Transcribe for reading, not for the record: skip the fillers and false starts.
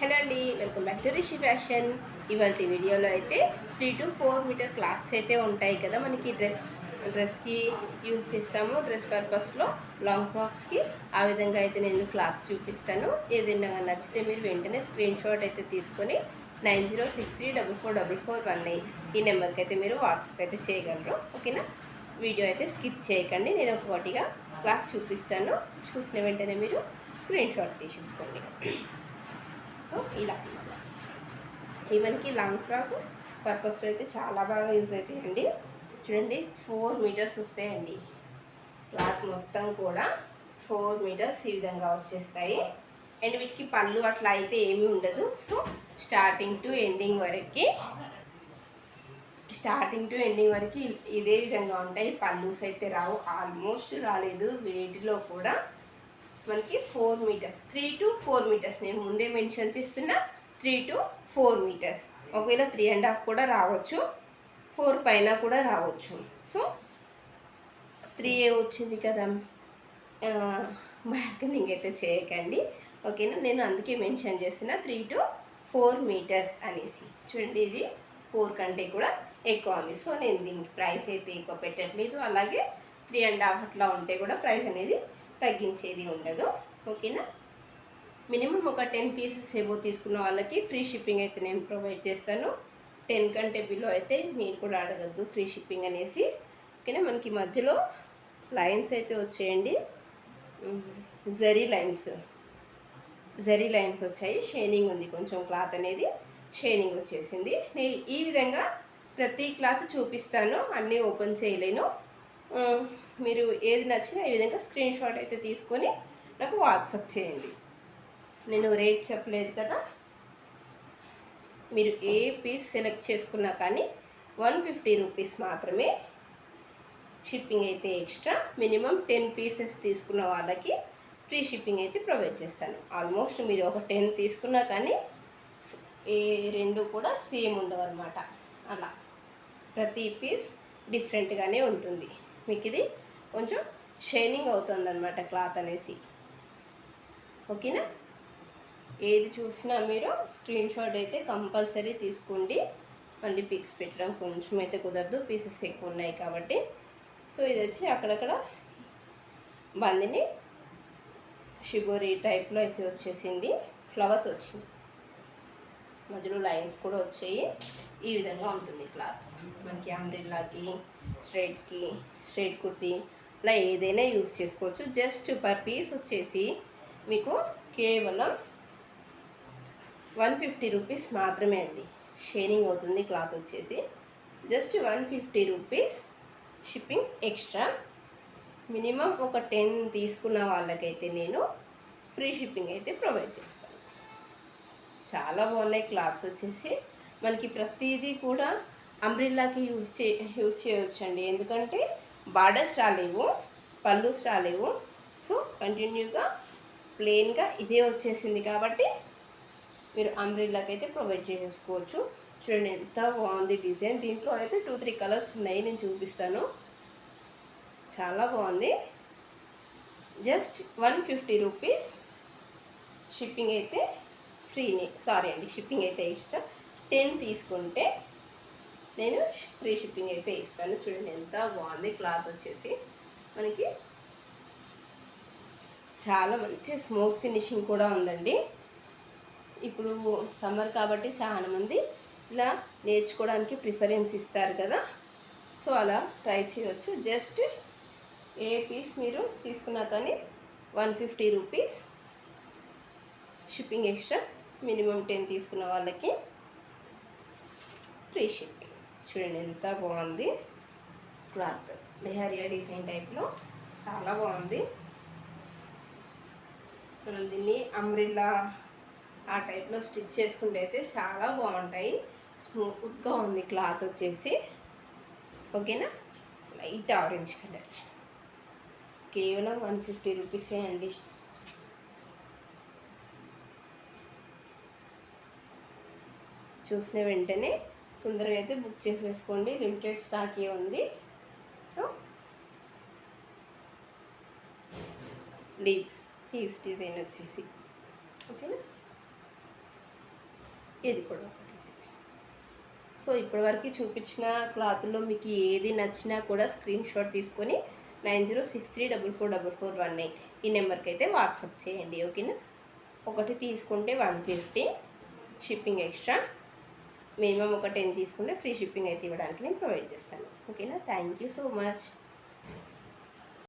Hello అండి, welcome back to Rishi fashion. ఇవాళ వీడియోలో అయితే 3 to 4 మీటర్ క్లాత్స్ అయితే ఉంటాయి కదా, మనకి డ్రెస్కి యూజ్ చేస్తాము. డ్రెస్ పర్పస్లో లాంగ్ ఫ్రాక్స్కి ఆ విధంగా అయితే నేను క్లాత్స్ చూపిస్తాను. ఏదైనా నచ్చితే మీరు వెంటనే స్క్రీన్ షాట్ అయితే తీసుకొని 9063444419 ఈ నెంబర్కి అయితే మీరు వాట్సాప్ అయితే చేయగలరు. ఓకేనా? వీడియో అయితే స్కిప్ చేయకండి. నేను ఒక్కొక్కటిగా క్లాస్ చూపిస్తాను. చూసిన వెంటనే మీరు స్క్రీన్ షాట్ తీసేసుకోండి. సో ఇలా ఈ మనకి లాంగ్ ఫ్రాక్ పర్పస్లో అయితే చాలా బాగా యూజ్ అవుతాయండి. చూడండి, 4 మీటర్స్ వస్తాయండి. క్లాత్ మొత్తం కూడా 4 మీటర్స్ ఈ విధంగా వచ్చేస్తాయి. అండ్ వీటికి పళ్ళు అట్లా అయితే ఏమీ ఉండదు. సో స్టార్టింగ్ టు ఎండింగ్ వరకు ఇదే విధంగా ఉంటాయి. పళ్ళుస్ అయితే రావు, ఆల్మోస్ట్ రాలేదు. వేటిలో కూడా మనకి 4 మీటర్స్, 3 to 4 మీటర్స్ నేను ముందే మెన్షన్ చేస్తున్నా. 3 to 4 మీటర్స్, ఒకవేళ 3.5 కూడా రావచ్చు, 4 పైన కూడా రావచ్చు. సో 3 వచ్చింది కదా, బార్గెనింగ్ అయితే చేయకండి. ఓకేనా? నేను అందుకే మెన్షన్ చేస్తున్నా 3 to 4 మీటర్స్ అనేసి. చూడండి, ఇది 4 కంటే కూడా ఎక్కువ ఉంది. సో నేను దీనికి ప్రైస్ అయితే ఎక్కువ పెట్టట్లేదు. అలాగే 3.5 అట్లా ఉంటే కూడా ప్రైస్ అనేది తగ్గించేది ఉండదు. ఓకేనా? మినిమం ఒక 10 పీసెస్ ఏవో తీసుకున్న వాళ్ళకి ఫ్రీ షిప్పింగ్ అయితే నేను ప్రొవైడ్ చేస్తాను. 10 కంటే బిలో అయితే మీరు కూడా అడగద్దు ఫ్రీ షిప్పింగ్ అనేసి. ఓకేనా? మనకి మధ్యలో లైన్స్ అయితే వచ్చేయండి, జరీ లైన్స్ వచ్చాయి. షైనింగ్ ఉంది, కొంచెం క్లాత్ అనేది షైనింగ్ వచ్చేసింది. నేను ఈ విధంగా ప్రతి క్లాత్ చూపిస్తాను, అన్నీ ఓపెన్ చేయలేను. మీరు ఏది నచ్చినా ఈ విధంగా స్క్రీన్ షాట్ అయితే తీసుకొని నాకు వాట్సాప్ చేయండి. నేను రేట్ చెప్పలేదు కదా, మీరు ఏ పీస్ సెలెక్ట్ చేసుకున్నా కానీ 150 రూపీస్ మాత్రమే. షిప్పింగ్ అయితే ఎక్స్ట్రా. మినిమం 10 పీసెస్ తీసుకున్న వాళ్ళకి ఫ్రీ షిప్పింగ్ అయితే ప్రొవైడ్ చేస్తాను. ఆల్మోస్ట్ మీరు ఒక 10 తీసుకున్నా కానీ ఏ రెండు కూడా సేమ్ ఉండవు అనమాట. అలా ప్రతి పీస్ డిఫరెంట్గానే ఉంటుంది. మీకు ఇది కొంచెం షైనింగ్ అవుతుందన్నమాట క్లాత్ అనేసి. ఓకేనా? ఏది చూసినా మీరు స్క్రీన్ షాట్ అయితే కంపల్సరీ తీసుకోండి. మళ్ళీ పిక్స్ పెట్టడం కొంచెం అయితే కుదరదు, పీసెస్ ఎక్కువ ఉన్నాయి కాబట్టి. సో ఇది వచ్చి అక్కడక్కడ బందిని షిబోరి టైప్లో అయితే వచ్చేసింది. ఫ్లవర్స్ వచ్చింది, మధ్యలో లైన్స్ కూడా వచ్చాయి. ఈ విధంగా ఉంటుంది క్లాత్. మనకి అంబ్రెల్లాకి, స్ట్రైట్ కుర్తీ ఇలా ఏదైనా యూజ్ చేసుకోవచ్చు. జస్ట్ పర్ పీస్ వచ్చేసి మీకు కేవలం 150 రూపీస్ మాత్రమే అండి. షైనింగ్ అవుతుంది క్లాత్ వచ్చేసి. Just 150 rupees, shipping extra. Minimum ఒక 10 తీసుకున్న వాళ్ళకైతే నేను ఫ్రీ షిప్పింగ్ అయితే ప్రొవైడ్ చేస్తాను. చాలా బాగున్నాయి క్లాత్స్ వచ్చేసి. మనకి ప్రతిదీ కూడా అంబ్రిల్లాకి యూజ్ చేయవచ్చండి. ఎందుకంటే బార్డర్స్ రాలేవు, పళ్ళుస్ రాలేవు. సో కంటిన్యూగా ప్లెయిన్గా ఇదే వచ్చేసింది కాబట్టి మీరు అంబ్రిల్లాకి అయితే ప్రొవైడ్ చేసుకోవచ్చు. చూడండి ఎంత బాగుంది డిజైన్. దీంట్లో అయితే 2-3 కలర్స్ ఉన్నాయి, నేను చూపిస్తాను. చాలా బాగుంది. Just 150 rupees. షిప్పింగ్ అయితే ఫ్రీనే, సారీ అండి, షిప్పింగ్ అయితే ఇష్టం. 10 తీసుకుంటే నేను ఫ్రీ షిప్పింగ్ అయితే ఇస్తాను. చూడండి ఎంత బాగుంది క్లాత్ వచ్చేసి. మనకి చాలా మంచి స్మూత్ ఫినిషింగ్ కూడా ఉందండి. ఇప్పుడు సమ్మర్ కాబట్టి చాలామంది ఇలా నేర్చుకోవడానికి ప్రిఫరెన్స్ ఇస్తారు కదా, సో అలా ట్రై చేయవచ్చు. జస్ట్ ఏ పీస్ మీరు తీసుకున్నా కానీ 150 రూపీస్, షిప్పింగ్ ఎక్స్ట్రా. మినిమం 10 తీసుకున్న వాళ్ళకి ఫ్రీ షిప్పింగ్. చూడండి ఎంత బాగుంది క్లాత్. లెహరియా డిజైన్ టైప్లో చాలా బాగుంది. మనం దీన్ని అంబ్రిల్లా ఆ టైప్లో స్టిచ్ చేసుకుంటే అయితే చాలా బాగుంటాయి. స్మూత్గా ఉంది క్లాత్ వచ్చేసి. ఓకేనా? లైట్ ఆరెంజ్ కలర్, కేవలం 150 రూపీసే అండి. చూసిన వెంటనే తొందరగా అయితే బుక్ చేసేసుకోండి, లిమిటెడ్ స్టాకే ఉంది. సో లీవ్స్ డిజైన్ వచ్చేసి. ఓకేనా? ఇది కూడా ఒకటి. సో ఇప్పటివరకు చూపించిన క్లాత్లో మీకు ఏది నచ్చినా కూడా స్క్రీన్ షాట్ తీసుకొని 9063444419 ఈ నెంబర్కి అయితే వాట్సాప్ చేయండి. ఓకేనా. ఒకటి తీసుకుంటే 150 షిప్పింగ్ ఎక్స్ట్రా, మినిమం ఒక 10 తీసుకుంటే ఫ్రీ షిప్పింగ్ అయితే ఇవ్వడానికి నేను ప్రొవైడ్ చేస్తాను. ఓకేనా. Thank you so much.